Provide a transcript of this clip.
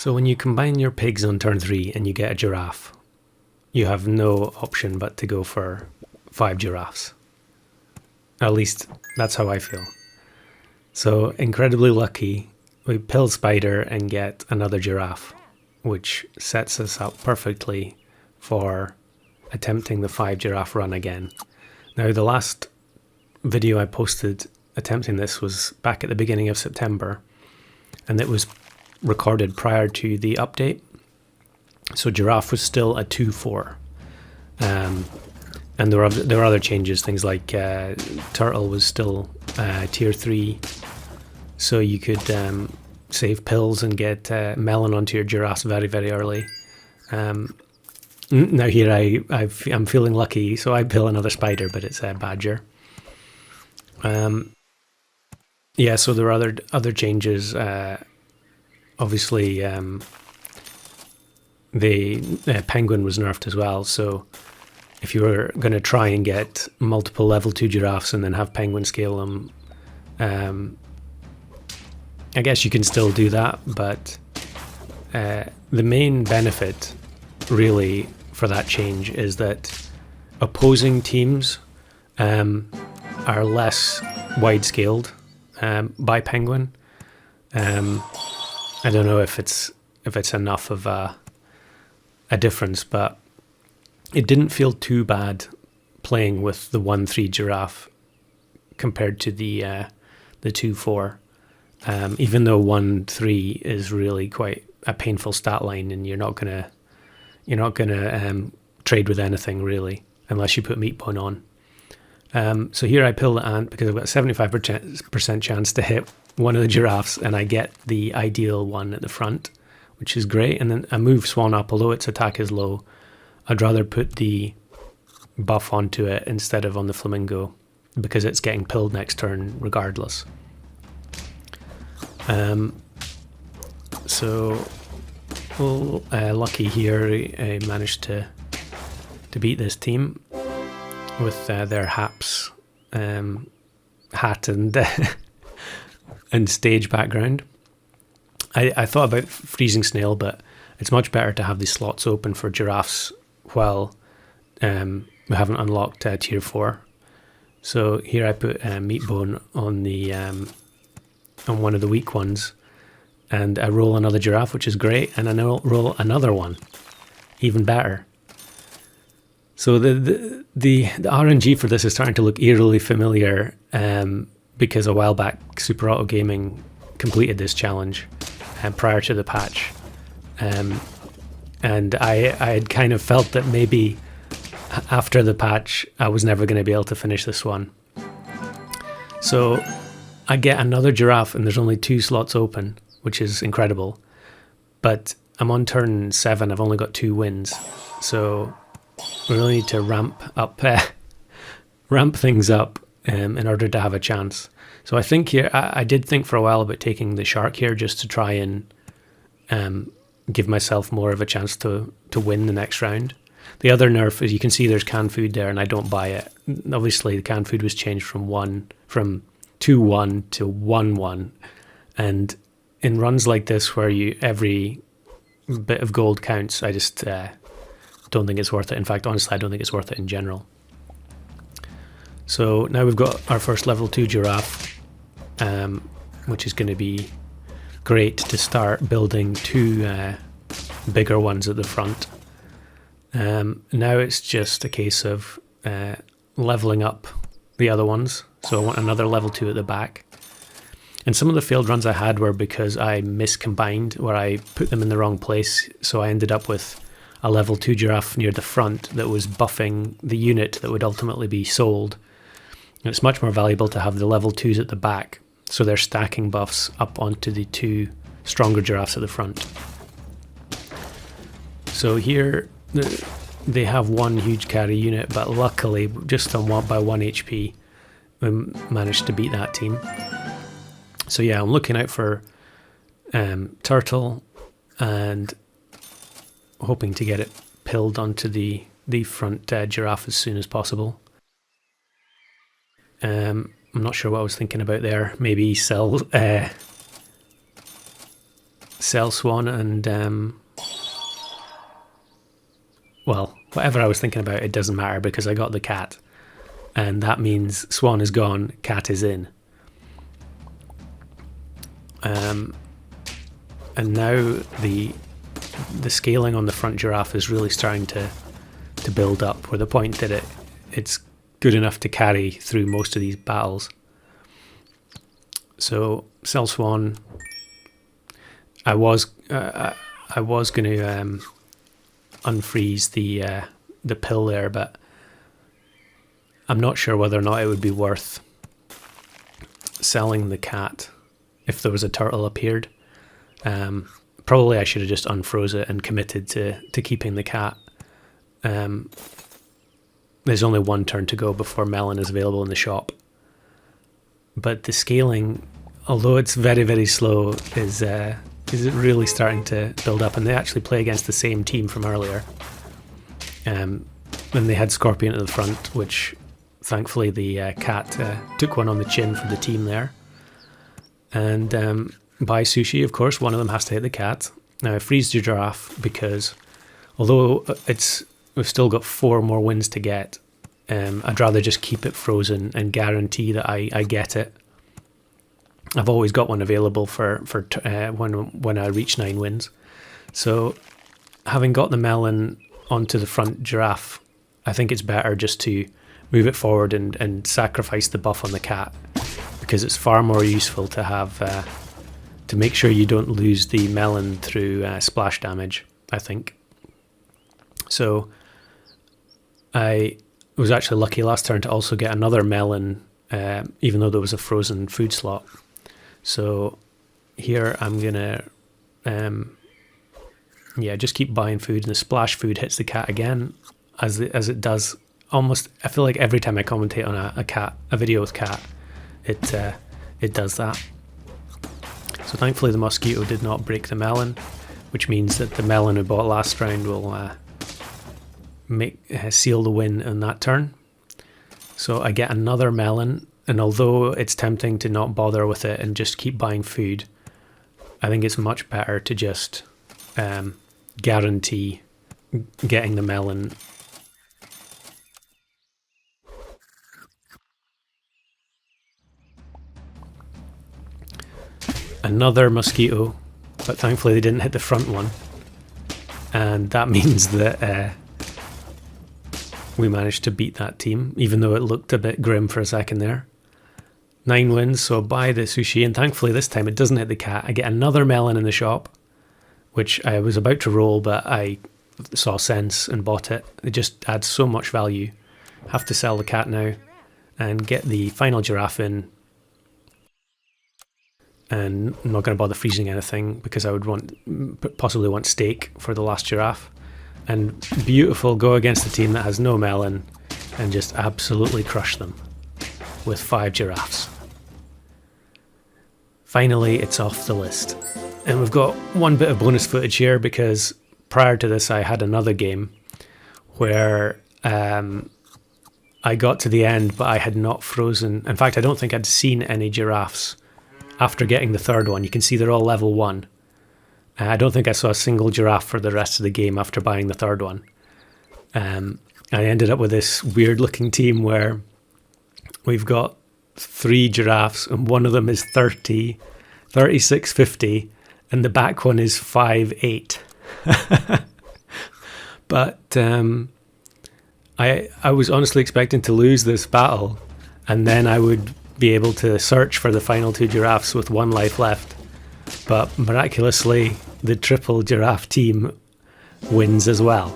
So when you combine your pigs on turn 3 and you get a giraffe, you have no option but to go for 5 giraffes. At least that's how I feel. So incredibly lucky, we pill spider and get another giraffe, which sets us up perfectly for attempting the 5 giraffe run again. Now the last video I posted attempting this was back at the beginning of September, and it was recorded prior to the update. So giraffe was still a 2-4. And there were other changes, things like turtle was still tier 3, so you could save pills and get melon onto your giraffes very, very early. Now here I'm feeling lucky, so I pill another spider, but it's a badger. Yeah, so there are other changes. Obviously, the penguin was nerfed as well, so if you were going to try and get multiple level 2 giraffes and then have penguin scale them, I guess you can still do that, but the main benefit really for that change is that opposing teams are less wide scaled by penguin. I don't know if it's enough of a difference, but it didn't feel too bad playing with the 1-3 giraffe compared to the 2-4. Even though 1-3 is really quite a painful stat line, and you're not gonna trade with anything really unless you put meat bone on. So here I pill the ant because I've got a 75% chance to hit one of the giraffes, and I get the ideal one at the front, which is great. And then I move swan up, although its attack is low. I'd rather put the buff onto it instead of on the flamingo because it's getting pilled next turn regardless. So lucky here, I managed to beat this team with their haps hat and and stage background. I thought about freezing snail, but it's much better to have these slots open for giraffes while we haven't unlocked tier 4. So here I put meat bone on the on one of the weak ones, and I roll another giraffe, which is great, and I roll another one, even better. So the RNG for this is starting to look eerily familiar, because a while back Super Auto Gaming completed this challenge prior to the patch, and I had kind of felt that maybe after the patch I was never going to be able to finish this one. So I get another giraffe and there's only 2 slots open, which is incredible, but I'm on turn 7, I've only got 2 wins, so we really need to ramp things up in order to have a chance. So I think here, I did think for a while about taking the shark here just to try and give myself more of a chance to win the next round. The other nerf is you can see there's canned food there and I don't buy it. Obviously the canned food was changed from 2-1 to 1-1, and in runs like this where every bit of gold counts, I just don't think it's worth it. In fact, honestly, I don't think it's worth it in general. So now we've got our first level 2 giraffe, which is going to be great to start building 2 bigger ones at the front. Now it's just a case of leveling up the other ones. So I want another level 2 at the back. And some of the failed runs I had were because I miscombined, where I put them in the wrong place. So I ended up with a level 2 giraffe near the front that was buffing the unit that would ultimately be sold. And it's much more valuable to have the level 2s at the back, so they're stacking buffs up onto the 2 stronger giraffes at the front. So here they have 1 huge carry unit, but luckily just on by 1 HP we managed to beat that team. So yeah, I'm looking out for turtle and hoping to get it pilled onto the front giraffe as soon as possible. I'm not sure what I was thinking about there. Maybe sell sell Swan and well, whatever I was thinking about, it doesn't matter because I got the cat, and that means Swan is gone, cat is in. And now the scaling on the front giraffe is really starting to build up, where the point that it's good enough to carry through most of these battles. So sell Swan. I was going to unfreeze the pill there, but I'm not sure whether or not it would be worth selling the cat if there was a turtle appeared. Probably I should have just unfroze it and committed to keeping the cat. There's only one turn to go before melon is available in the shop. But the scaling, although it's very, very slow, is really starting to build up. And they actually play against the same team from earlier. And they had Scorpion at the front, which thankfully the cat took one on the chin from the team there. And by Sushi, of course, one of them has to hit the cat. Now I freeze the Giraffe because although we've still got 4 more wins to get, I'd rather just keep it frozen and guarantee that I get it. I've always got one available for when I reach 9 wins. So having got the melon onto the front Giraffe, I think it's better just to move it forward and sacrifice the buff on the cat, because it's far more useful to have to make sure you don't lose the melon through splash damage, I think. So I was actually lucky last turn to also get another melon, even though there was a frozen food slot. So here I'm gonna just keep buying food, and the splash food hits the cat again, as it does almost. I feel like every time I commentate on a video with cat, it does that. So thankfully the mosquito did not break the melon, which means that the melon we bought last round will seal the win in that turn. So I get another melon, and although it's tempting to not bother with it and just keep buying food, I think it's much better to just guarantee getting the melon. Another mosquito, but thankfully they didn't hit the front one, and that means that we managed to beat that team, even though it looked a bit grim for a second there. 9 wins, so buy the sushi, and thankfully this time it doesn't hit the cat. I get another melon in the shop, which I was about to roll, but I saw sense and bought it. It just adds so much value. Have to sell the cat now and get the final giraffe in. And I'm not going to bother freezing anything because I would possibly want steak for the last giraffe. And beautiful, go against the team that has no melon and just absolutely crush them with 5 giraffes. Finally, it's off the list. And we've got one bit of bonus footage here because prior to this I had another game where I got to the end but I had not frozen. In fact, I don't think I'd seen any giraffes after getting the third one. You can see they're all level 1. I don't think I saw a single giraffe for the rest of the game after buying the third one. I ended up with this weird looking team where we've got 3 giraffes and one of them is 30, 36, 50, and the back one is 5'8". But I was honestly expecting to lose this battle, and then I would be able to search for the final 2 giraffes with 1 life left. But miraculously, the triple giraffe team wins as well.